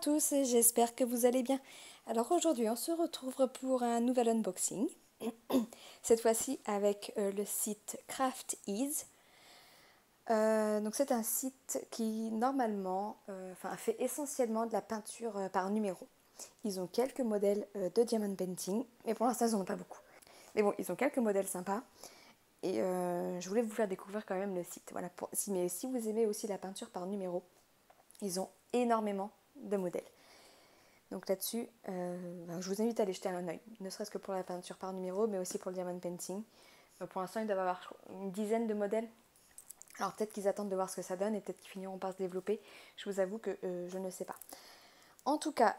tous, j'espère que vous allez bien. Alors aujourd'hui on se retrouve pour un nouvel unboxing, cette fois-ci avec le site Craft Ease. Donc c'est un site qui normalement fait essentiellement de la peinture par numéro. Ils ont quelques modèles de diamond painting, mais pour l'instant ils n'en ont pas beaucoup. Mais bon, ils ont quelques modèles sympas et je voulais vous faire découvrir quand même le site. Voilà, mais si vous aimez aussi la peinture par numéro, ils ont énormément de modèles. Donc là-dessus, je vous invite à aller jeter un œil, ne serait-ce que pour la peinture par numéro, mais aussi pour le diamond painting. Pour l'instant, ils doivent avoir une dizaine de modèles. Alors peut-être qu'ils attendent de voir ce que ça donne et peut-être qu'ils finiront par se développer. Je vous avoue que je ne sais pas. En tout cas,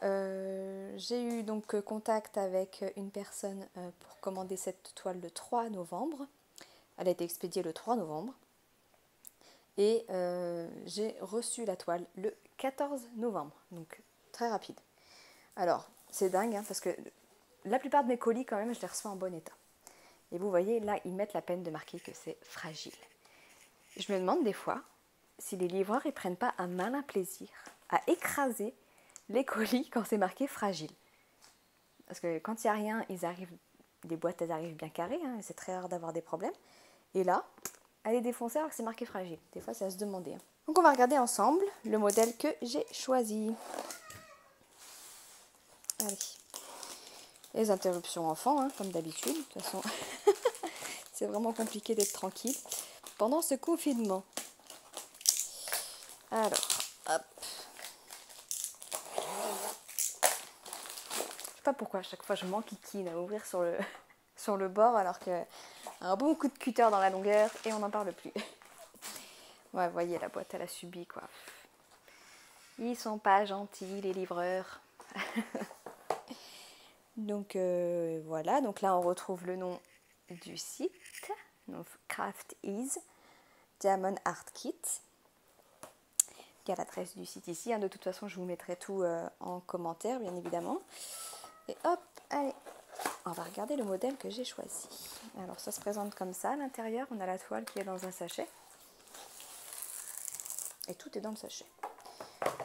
j'ai eu donc contact avec une personne pour commander cette toile le 3 novembre. Elle a été expédiée le 3 novembre. Et j'ai reçu la toile le 14 novembre, donc très rapide. Alors, c'est dingue, parce que la plupart de mes colis, quand même, je les reçois en bon état. Et vous voyez, là, ils mettent la peine de marquer que c'est fragile. Je me demande des fois si les livreurs ne prennent pas un malin plaisir à écraser les colis quand c'est marqué fragile. Parce que quand il n'y a rien, les boîtes, elles arrivent bien carrées, c'est très rare d'avoir des problèmes. Et là, elle est défoncée alors que c'est marqué fragile. Des fois, c'est à se demander. Donc, on va regarder ensemble le modèle que j'ai choisi. Allez. Les interruptions enfants, comme d'habitude. De toute façon, c'est vraiment compliqué d'être tranquille pendant ce confinement. Alors, hop. Je sais pas pourquoi, à chaque fois, je m'enquiquine à ouvrir sur le bord, alors qu'un bon coup de cutter dans la longueur et on n'en parle plus. Ouais, vous voyez, la boîte, elle a subi, quoi. Ils sont pas gentils, les livreurs. Donc voilà, donc là on retrouve le nom du site, donc Craft Ease Diamond Art Kit. Il y a l'adresse du site ici, de toute façon je vous mettrai tout en commentaire bien évidemment. Et hop, allez, on va regarder le modèle que j'ai choisi. Alors ça se présente comme ça, à l'intérieur on a la toile qui est dans un sachet. Et tout est dans le sachet.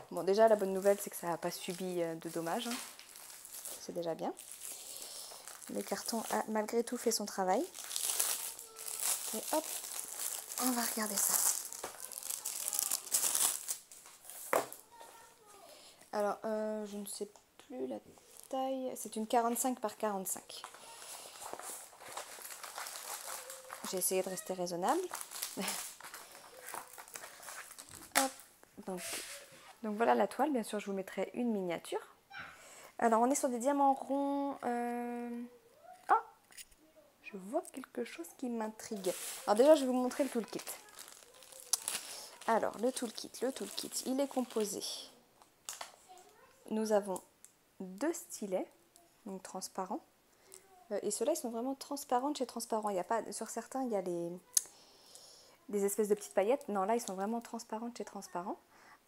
Bon, déjà la bonne nouvelle c'est que ça n'a pas subi de dommages, c'est déjà bien. Le carton a malgré tout fait son travail. Et hop, on va regarder ça. Alors, je ne sais plus la taille. C'est une 45 par 45. J'ai essayé de rester raisonnable. Hop, donc voilà la toile. Bien sûr, je vous mettrai une miniature. Alors, on est sur des diamants ronds. Ah, je vois quelque chose qui m'intrigue. Alors déjà, je vais vous montrer le toolkit. Alors, le toolkit, il est composé. Nous avons 2 stylets, donc transparents. Et ceux-là, ils sont vraiment transparents de chez transparent. Il y a pas, sur certains, il y a des espèces de petites paillettes. Non, là, ils sont vraiment transparents de chez transparent.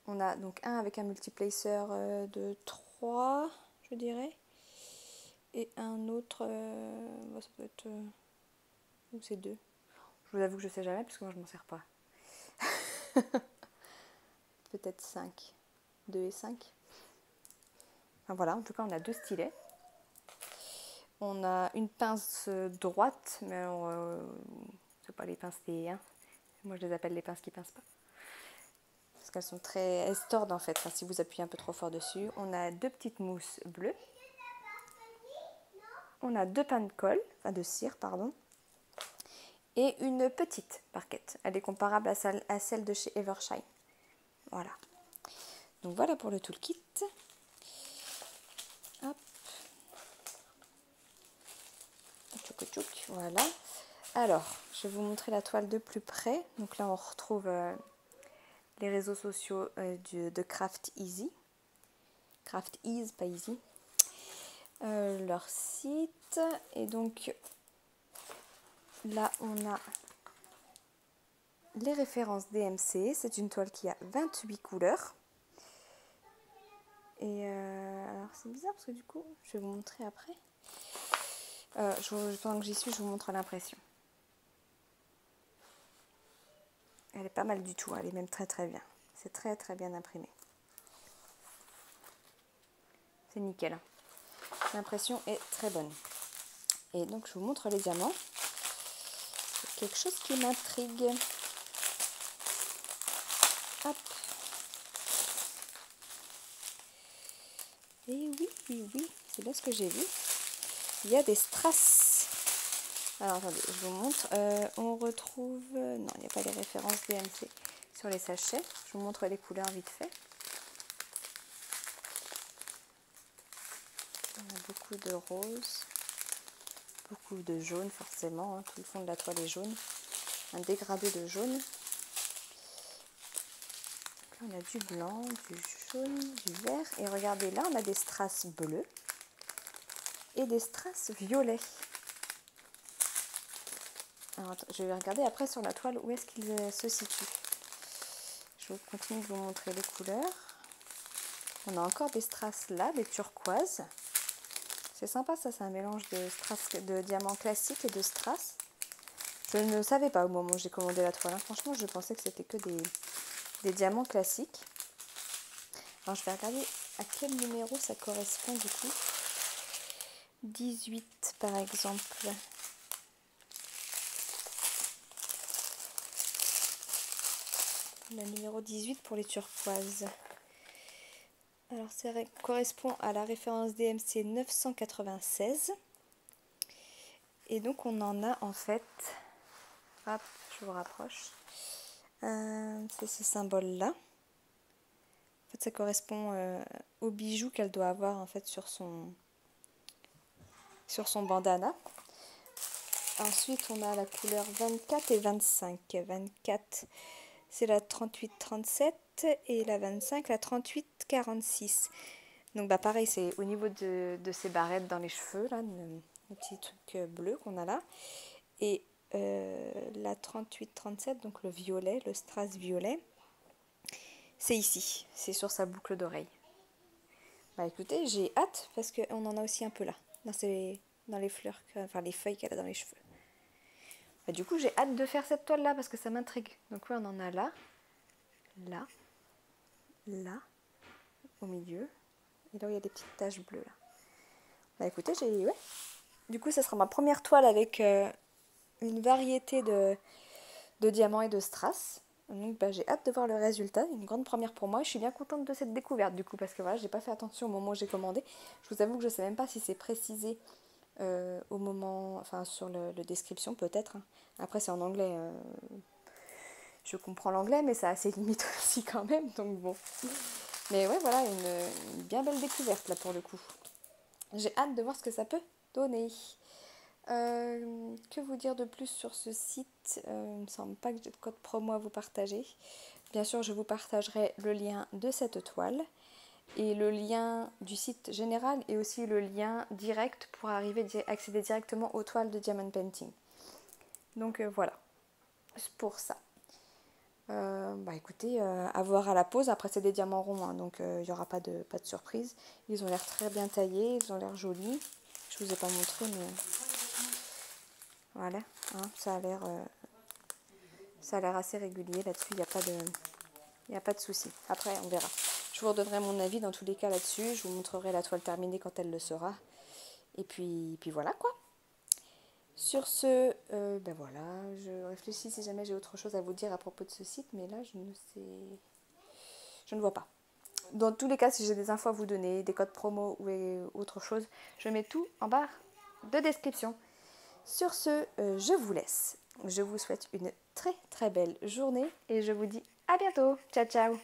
On a donc un avec un multiplacer de 3, je dirais. Et un autre, ça peut être... ou c'est 2. Je vous avoue que je ne sais jamais, parce que moi, je ne m'en sers pas. Peut-être 5. 2 et 5. Enfin, voilà, en tout cas, on a 2 stylets. On a une pince droite, mais c'est pas les pinces des... Moi, je les appelle les pinces qui pincent pas. Parce qu'elles sont elles se tordent en fait, si vous appuyez un peu trop fort dessus. On a 2 petites mousses bleues. On a 2 pains de colle, de cire, pardon. Et une petite barquette. Elle est comparable à celle de chez Evershine. Voilà. Donc voilà pour le toolkit. Hop. Tchouk tchouk, voilà. Alors, je vais vous montrer la toile de plus près. Donc là, on retrouve les réseaux sociaux de Craft Easy. Craft Ease, pas Easy. Leur site. Et donc, là, on a les références DMC. C'est une toile qui a 28 couleurs. Et alors, c'est bizarre parce que du coup, je vais vous montrer après. Pendant que j'y suis, je vous montre l'impression. Elle est pas mal du tout, elle est même très très bien. C'est très très bien imprimé. c'est nickel. L'impression est très bonne. Et donc je vous montre les diamants. C'est quelque chose qui m'intrigue. Hop. Et oui, c'est bien ce que j'ai vu. Il y a des strass. Alors attendez, je vous montre. On retrouve... Non, il n'y a pas les références DMC sur les sachets. Je vous montre les couleurs vite fait. Il y a beaucoup de rose, beaucoup de jaune forcément. Hein. Tout le fond de la toile est jaune. Un dégradé de jaune. Là, on a du blanc, du jaune, du vert. Et regardez, là, on a des strass bleus et des strass violets. Alors, attends, je vais regarder après sur la toile où est-ce qu'ils se situent. Je continue de vous montrer les couleurs. On a encore des strass là, des turquoises. C'est sympa ça, c'est un mélange de strass, de diamants classiques et de strass. Je ne savais pas au moment où j'ai commandé la toile. Hein. Franchement, je pensais que c'était que des diamants classiques. Alors, je vais regarder à quel numéro ça correspond du coup. 18 par exemple. Le numéro 18 pour les turquoises. Alors ça correspond à la référence DMC 996. Et donc on en a en fait, hop, je vous rapproche, c'est ce symbole-là. En fait ça correspond au bijou qu'elle doit avoir en fait sur son bandana. Ensuite on a la couleur 24 et 25. 24 c'est la 38-37 et la 25 la 38-46. Donc bah pareil, c'est au niveau de ces barrettes dans les cheveux, là, le petit truc bleu qu'on a là. Et la 38-37, donc le violet, le strass violet, c'est ici, c'est sur sa boucle d'oreille. Bah écoutez, j'ai hâte parce qu'on en a aussi un peu là, dans les fleurs, enfin les feuilles qu'elle a dans les cheveux. Bah, du coup, j'ai hâte de faire cette toile là parce que ça m'intrigue. Donc oui, on en a là, là, là, au milieu. Et là, il y a des petites taches bleues là. Bah écoutez, ouais. Du coup, ça sera ma première toile avec une variété de diamants et de strass. Donc bah, j'ai hâte de voir le résultat. Une grande première pour moi. Je suis bien contente de cette découverte du coup parce que voilà, j'ai pas fait attention au moment où j'ai commandé. Je vous avoue que je sais même pas si c'est précisé au moment, enfin sur le description peut-être. Hein. Après c'est en anglais. Je comprends l'anglais, mais ça a ses limites aussi quand même. Donc bon. Mais ouais, voilà, une bien belle découverte là pour le coup. J'ai hâte de voir ce que ça peut donner. Que vous dire de plus sur ce site? Il ne me semble pas que j'ai de code promo à vous partager. Bien sûr, je vous partagerai le lien de cette toile et le lien du site général et aussi le lien direct pour accéder directement aux toiles de Diamond Painting. Donc voilà, c'est pour ça. Bah écoutez, à voir à la pose. Après c'est des diamants ronds, hein, donc il n'y aura pas de surprise. Ils ont l'air très bien taillés, ils ont l'air jolis. Je vous ai pas montré, mais voilà, hein, ça a l'air assez régulier là-dessus. Il n'y a pas de souci. Après on verra. Je vous redonnerai mon avis dans tous les cas là-dessus. Je vous montrerai la toile terminée quand elle le sera. Et puis voilà quoi. Sur ce, ben voilà, je réfléchis si jamais j'ai autre chose à vous dire à propos de ce site, mais là je ne vois pas. Dans tous les cas, si j'ai des infos à vous donner, des codes promo ou autre chose, je mets tout en barre de description. Sur ce, je vous laisse. Je vous souhaite une très très belle journée et je vous dis à bientôt. Ciao ciao.